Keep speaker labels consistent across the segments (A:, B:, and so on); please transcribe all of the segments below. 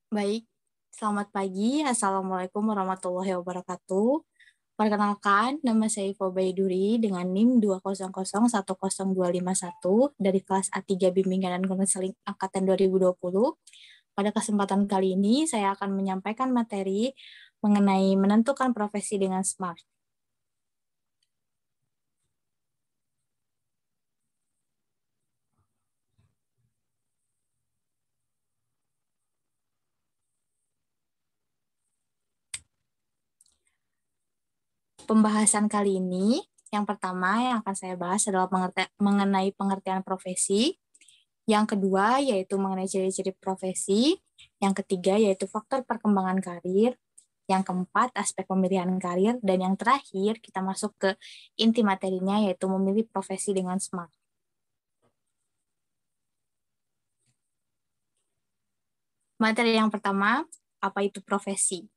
A: Baik, selamat pagi. Assalamualaikum warahmatullahi wabarakatuh. Perkenalkan, nama saya Ivo Baiduri dengan NIM 2001025 dari kelas A3 Bimbingan dan Konseling Angkatan 2020. Pada kesempatan kali ini, saya akan menyampaikan materi mengenai menentukan profesi dengan SMART. Pembahasan kali ini, yang pertama yang akan saya bahas adalah mengenai pengertian profesi. Yang kedua yaitu mengenai ciri-ciri profesi. Yang ketiga yaitu faktor perkembangan karir. Yang keempat aspek pemilihan karir. Dan yang terakhir kita masuk ke inti materinya yaitu memilih profesi dengan SMART. Materi yang pertama, apa itu profesi?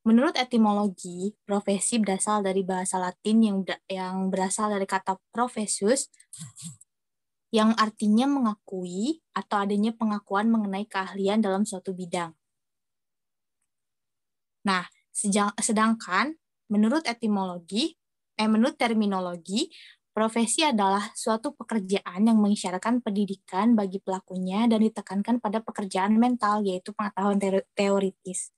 A: Menurut etimologi, profesi berasal dari bahasa Latin yang berasal dari kata professus, yang artinya mengakui atau adanya pengakuan mengenai keahlian dalam suatu bidang. Nah, sedangkan menurut menurut terminologi, profesi adalah suatu pekerjaan yang mengisyaratkan pendidikan bagi pelakunya dan ditekankan pada pekerjaan mental, yaitu pengetahuan teoritis.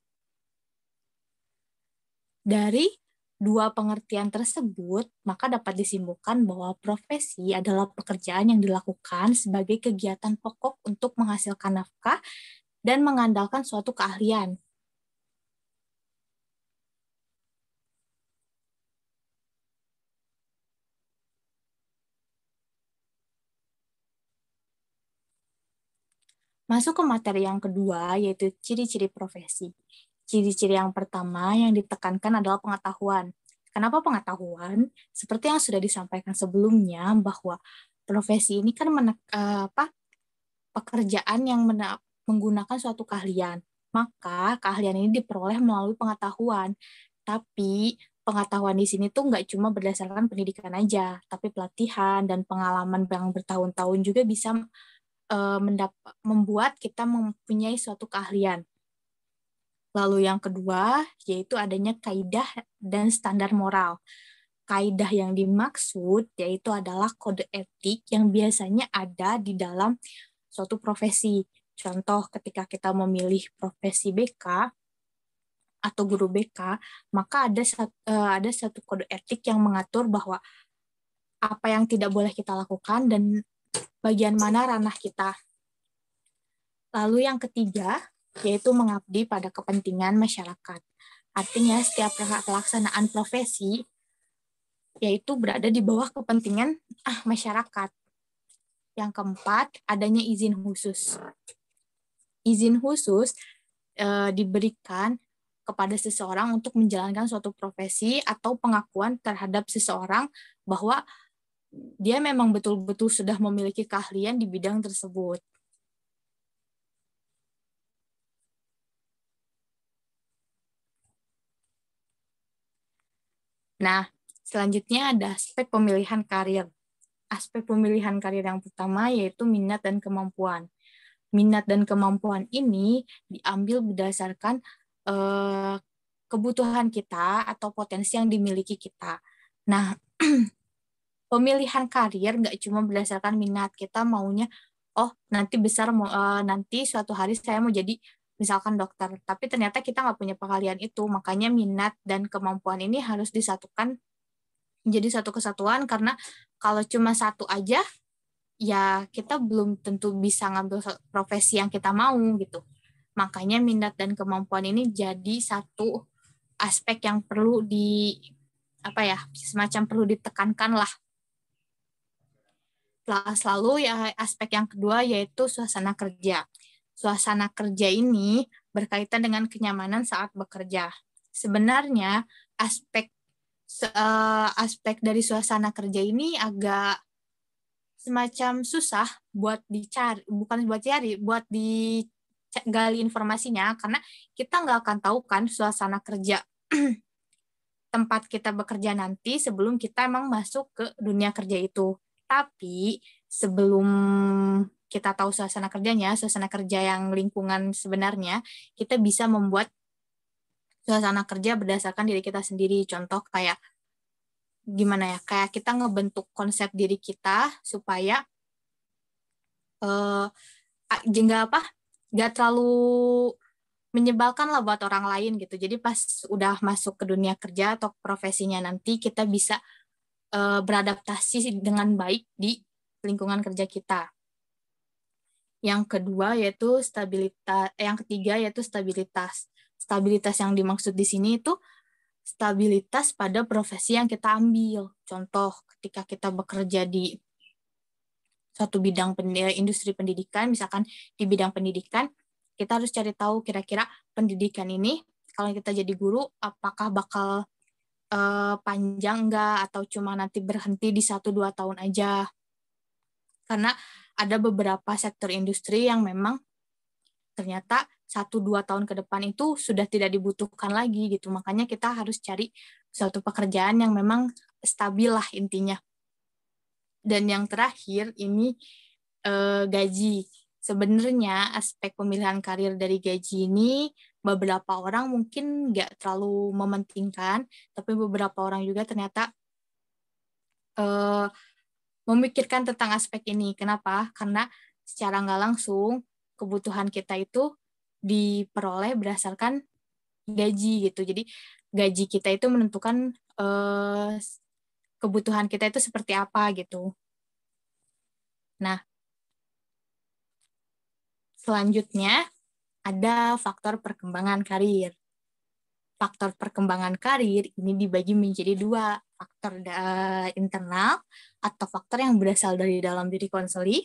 A: Dari dua pengertian tersebut, maka dapat disimpulkan bahwa profesi adalah pekerjaan yang dilakukan sebagai kegiatan pokok untuk menghasilkan nafkah dan mengandalkan suatu keahlian. Masuk ke materi yang kedua, yaitu ciri-ciri profesi. Ciri-ciri yang pertama yang ditekankan adalah pengetahuan. Kenapa pengetahuan? Seperti yang sudah disampaikan sebelumnya, bahwa profesi ini kan pekerjaan yang menggunakan suatu keahlian. Maka keahlian ini diperoleh melalui pengetahuan. Tapi pengetahuan di sini tuh nggak cuma berdasarkan pendidikan aja, tapi pelatihan dan pengalaman yang bertahun-tahun juga bisa membuat kita mempunyai suatu keahlian. Lalu yang kedua, yaitu adanya kaidah dan standar moral. Kaidah yang dimaksud yaitu adalah kode etik yang biasanya ada di dalam suatu profesi. Contoh, ketika kita memilih profesi BK atau guru BK, maka ada satu kode etik yang mengatur bahwa apa yang tidak boleh kita lakukan dan bagian mana ranah kita. Lalu yang ketiga, yaitu mengabdi pada kepentingan masyarakat. Artinya setiap pelaksanaan profesi yaitu berada di bawah kepentingan masyarakat. Yang keempat, adanya izin khusus. Izin khusus diberikan kepada seseorang untuk menjalankan suatu profesi atau pengakuan terhadap seseorang bahwa dia memang betul-betul sudah memiliki keahlian di bidang tersebut. Nah, selanjutnya ada aspek pemilihan karir. Aspek pemilihan karir yang pertama yaitu minat dan kemampuan. Minat dan kemampuan ini diambil berdasarkan kebutuhan kita atau potensi yang dimiliki kita. Nah, pemilihan karir nggak cuma berdasarkan minat. Kita maunya, oh nanti suatu hari saya mau jadi misalkan dokter. Tapi ternyata kita nggak punya keahlian itu. Makanya minat dan kemampuan ini harus disatukan menjadi satu kesatuan, karena kalau cuma satu aja, ya kita belum tentu bisa ngambil profesi yang kita mau gitu. Makanya minat dan kemampuan ini jadi satu aspek yang perlu semacam perlu ditekankan lah. Lalu ya aspek yang kedua yaitu suasana kerja. Suasana kerja ini berkaitan dengan kenyamanan saat bekerja. Sebenarnya aspek dari suasana kerja ini agak semacam susah buat dicari, bukan buat cari, buat digali informasinya, karena kita nggak akan tahu kan suasana kerja tempat kita bekerja nanti sebelum kita emang masuk ke dunia kerja itu. Tapi sebelum kita tahu suasana kerjanya, suasana kerja yang lingkungan sebenarnya, kita bisa membuat suasana kerja berdasarkan diri kita sendiri. Contoh kayak gimana ya, kayak kita ngebentuk konsep diri kita supaya nggak nggak terlalu menyebalkan lah buat orang lain gitu. Jadi pas udah masuk ke dunia kerja atau profesinya nanti kita bisa beradaptasi dengan baik di lingkungan kerja kita. Yang kedua yaitu stabilitas, yang ketiga yaitu stabilitas. Stabilitas yang dimaksud di sini itu stabilitas pada profesi yang kita ambil. Contoh, ketika kita bekerja di suatu bidang industri pendidikan, misalkan di bidang pendidikan, kita harus cari tahu kira-kira pendidikan ini, kalau kita jadi guru, apakah bakal panjang enggak, atau cuma nanti berhenti di 1-2 tahun aja. Karena ada beberapa sektor industri yang memang ternyata 1-2 tahun ke depan itu sudah tidak dibutuhkan lagi gitu. Makanya kita harus cari suatu pekerjaan yang memang stabil lah intinya. Dan yang terakhir ini gaji. Sebenarnya aspek pemilihan karir dari gaji ini beberapa orang mungkin nggak terlalu mementingkan, tapi beberapa orang juga ternyata memikirkan tentang aspek ini. Kenapa? Karena secara nggak langsung kebutuhan kita itu diperoleh berdasarkan gaji gitu. Jadi gaji kita itu menentukan kebutuhan kita itu seperti apa gitu. Nah, selanjutnya ada faktor perkembangan karir. Faktor perkembangan karir ini dibagi menjadi 2, faktor internal atau faktor yang berasal dari dalam diri konseli.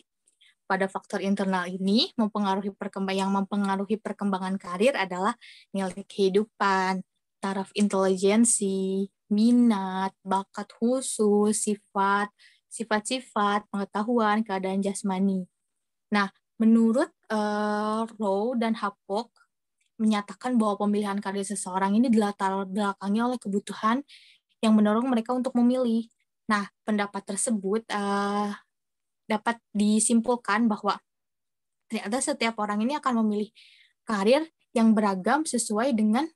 A: Pada faktor internal ini yang mempengaruhi perkembangan karir adalah nilai kehidupan, taraf intelijensi, minat, bakat khusus, sifat-sifat, pengetahuan, keadaan jasmani. Nah, menurut Rowe dan Hapog menyatakan bahwa pemilihan karir seseorang ini dilatar belakangi oleh kebutuhan yang mendorong mereka untuk memilih. Nah, pendapat tersebut dapat disimpulkan bahwa ternyata setiap orang ini akan memilih karir yang beragam sesuai dengan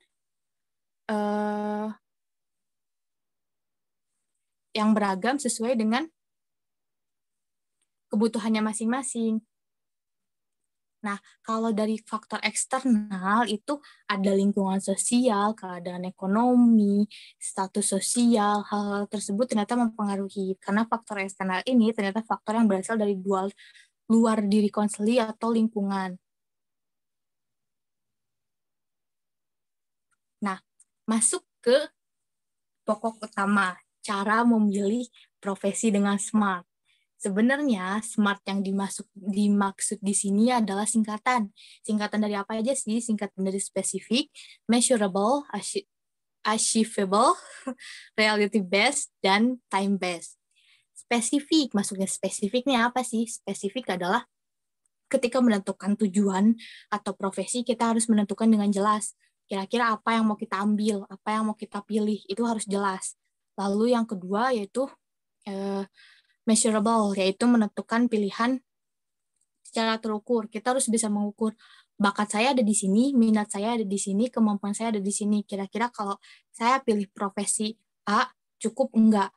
A: kebutuhannya masing-masing. Nah, kalau dari faktor eksternal itu ada lingkungan sosial, keadaan ekonomi, status sosial, hal-hal tersebut ternyata mempengaruhi. Karena faktor eksternal ini ternyata faktor yang berasal dari luar diri konseli atau lingkungan. Nah, masuk ke pokok utama, cara memilih profesi dengan SMART. Sebenarnya SMART yang dimaksud di sini adalah singkatan. Singkatan dari apa aja sih? Singkatan dari specific, measurable, achievable, reality based, dan time based. Spesifik, maksudnya spesifiknya apa sih? Spesifik adalah ketika menentukan tujuan atau profesi, kita harus menentukan dengan jelas. Kira-kira apa yang mau kita ambil, apa yang mau kita pilih, itu harus jelas. Lalu yang kedua yaitu measurable, yaitu menentukan pilihan secara terukur. Kita harus bisa mengukur bakat saya ada di sini, minat saya ada di sini, kemampuan saya ada di sini. Kira-kira kalau saya pilih profesi A, cukup enggak?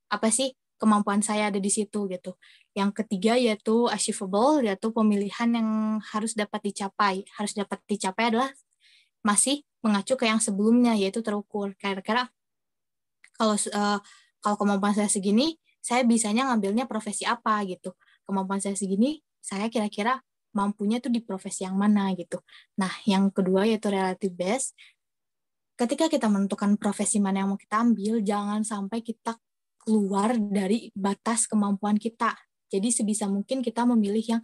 A: Apa sih kemampuan saya ada di situ gitu. Yang ketiga yaitu achievable, yaitu pemilihan yang harus dapat dicapai. Harus dapat dicapai adalah masih mengacu ke yang sebelumnya, yaitu terukur. Kira-kira kalau kemampuan saya segini, saya bisanya ngambilnya profesi apa gitu. Kemampuan saya segini, saya kira-kira mampunya tuh di profesi yang mana gitu. Nah, yang kedua yaitu relative based. Ketika kita menentukan profesi mana yang mau kita ambil, jangan sampai kita keluar dari batas kemampuan kita. Jadi sebisa mungkin kita memilih yang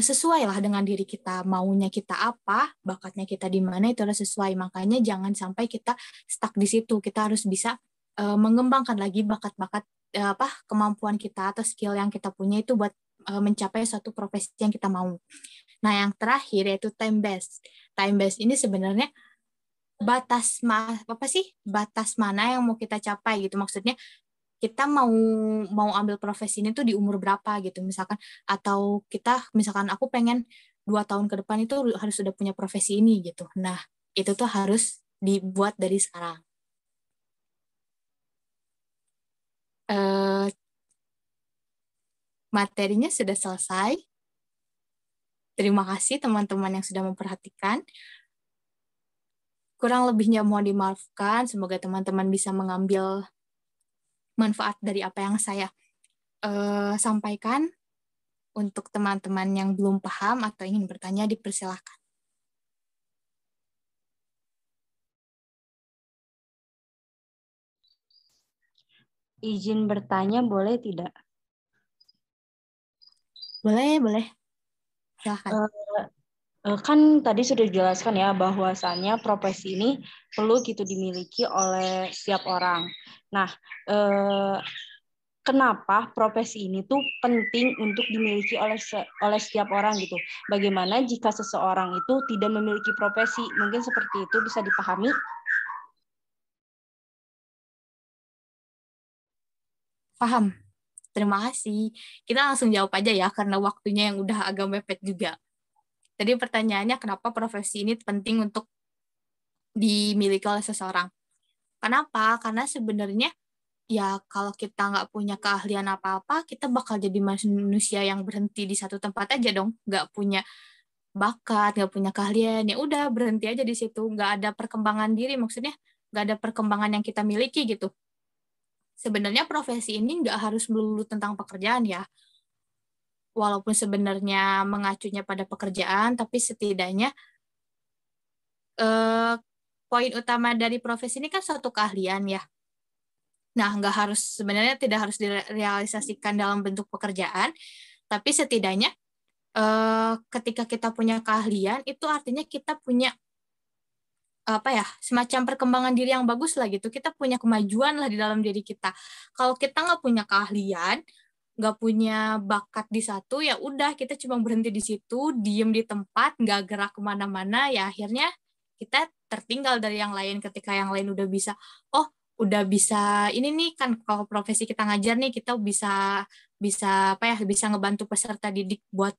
A: sesuai lah dengan diri kita, maunya kita apa, bakatnya kita di mana, itu harus sesuai. Makanya jangan sampai kita stuck di situ. Kita harus bisa mengembangkan lagi bakat-bakat kemampuan kita atau skill yang kita punya itu buat mencapai suatu profesi yang kita mau. Nah, yang terakhir yaitu time based. Time based ini sebenarnya batas mana yang mau kita capai gitu. Maksudnya kita mau ambil profesi ini tuh di umur berapa gitu misalkan, atau kita misalkan aku pengen 2 tahun ke depan itu harus sudah punya profesi ini gitu. Nah itu tuh harus dibuat dari sekarang. Eh, Materinya sudah selesai. Terima kasih teman-teman yang sudah memperhatikan. Kurang lebihnya mohon dimaafkan. Semoga teman-teman bisa mengambil manfaat dari apa yang saya sampaikan. Untuk teman-teman yang belum paham atau ingin bertanya, dipersilahkan.
B: Izin bertanya boleh tidak?
A: Boleh, boleh. Silahkan.
B: Kan tadi sudah dijelaskan ya bahwasannya profesi ini perlu gitu dimiliki oleh setiap orang. Nah, kenapa profesi ini tuh penting untuk dimiliki oleh setiap orang gitu? Bagaimana jika seseorang itu tidak memiliki profesi? Mungkin seperti itu bisa dipahami?
A: Paham. Terima kasih. Kita langsung jawab aja ya, karena waktunya yang udah agak mepet juga. Tadi pertanyaannya, kenapa profesi ini penting untuk dimiliki oleh seseorang? Kenapa? Karena sebenarnya ya kalau kita nggak punya keahlian apa-apa, kita bakal jadi manusia yang berhenti di satu tempat aja dong. Nggak punya bakat, nggak punya keahlian, ya udah berhenti aja di situ. Nggak ada perkembangan diri, maksudnya nggak ada perkembangan yang kita miliki gitu. Sebenarnya profesi ini nggak harus melulu tentang pekerjaan ya. Walaupun sebenarnya mengacunya pada pekerjaan, tapi setidaknya eh, poin utama dari profesi ini kan suatu keahlian ya. Nah, nggak harus, sebenarnya tidak harus direalisasikan dalam bentuk pekerjaan, tapi setidaknya ketika kita punya keahlian, itu artinya kita punya apa ya, semacam perkembangan diri yang bagus lah gitu. Kita punya kemajuan lah di dalam diri kita. Kalau kita nggak punya keahlian, nggak punya bakat di satu, ya udah kita cuma berhenti di situ, diem di tempat, nggak gerak kemana-mana, ya akhirnya kita tertinggal dari yang lain. Ketika yang lain udah bisa, oh udah bisa ini nih kan, kalau profesi kita ngajar nih, kita bisa bisa apa ya, bisa ngebantu peserta didik buat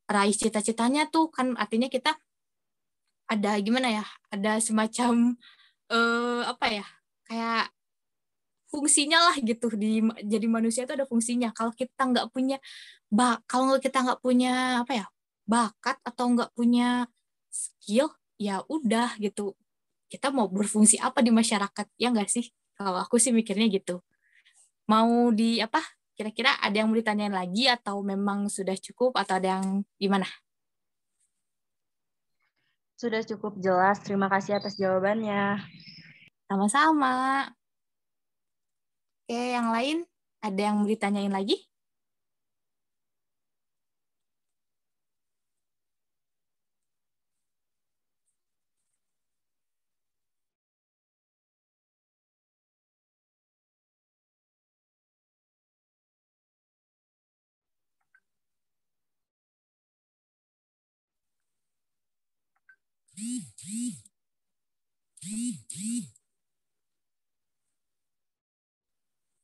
A: raih cita-citanya tuh kan, artinya kita ada gimana ya, ada semacam apa ya, kayak fungsinya lah gitu. Jadi manusia itu ada fungsinya. Kalau kita nggak punya kalau kita nggak punya apa ya, bakat atau nggak punya skill, ya udah gitu, kita mau berfungsi apa di masyarakat, ya nggak sih? Kalau aku sih mikirnya gitu. Mau di apa, kira-kira ada yang mau ditanyain lagi atau memang sudah cukup atau ada yang gimana?
B: Sudah cukup jelas. Terima kasih atas jawabannya.
A: Sama-sama. Oke, yang lain ada yang mau ditanyain lagi?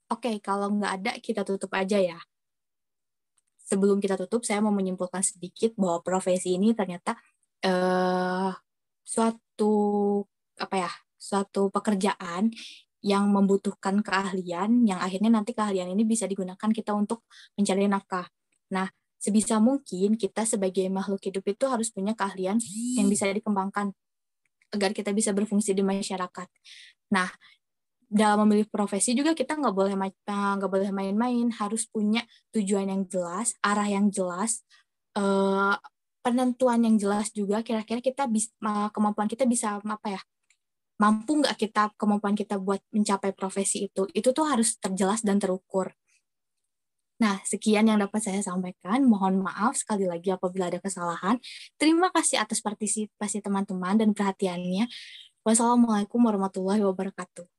A: Oke, kalau nggak ada, kita tutup aja ya. Sebelum kita tutup, saya mau menyimpulkan sedikit bahwa profesi ini ternyata eh, suatu apa ya, suatu pekerjaan yang membutuhkan keahlian, yang akhirnya nanti keahlian ini bisa digunakan kita untuk mencari nafkah. Nah, sebisa mungkin kita sebagai makhluk hidup itu harus punya keahlian yang bisa dikembangkan agar kita bisa berfungsi di masyarakat. Nah, dalam memilih profesi juga kita nggak boleh main-main, harus punya tujuan yang jelas, arah yang jelas, eh, penentuan yang jelas juga. Kira-kira kita bisa, kemampuan kita bisa apa ya, mampu nggak kita, kemampuan kita buat mencapai profesi itu tuh harus terjelas dan terukur. Nah, sekian yang dapat saya sampaikan. Mohon maaf sekali lagi apabila ada kesalahan. Terima kasih atas partisipasi teman-teman dan perhatiannya. Wassalamualaikum warahmatullahi wabarakatuh.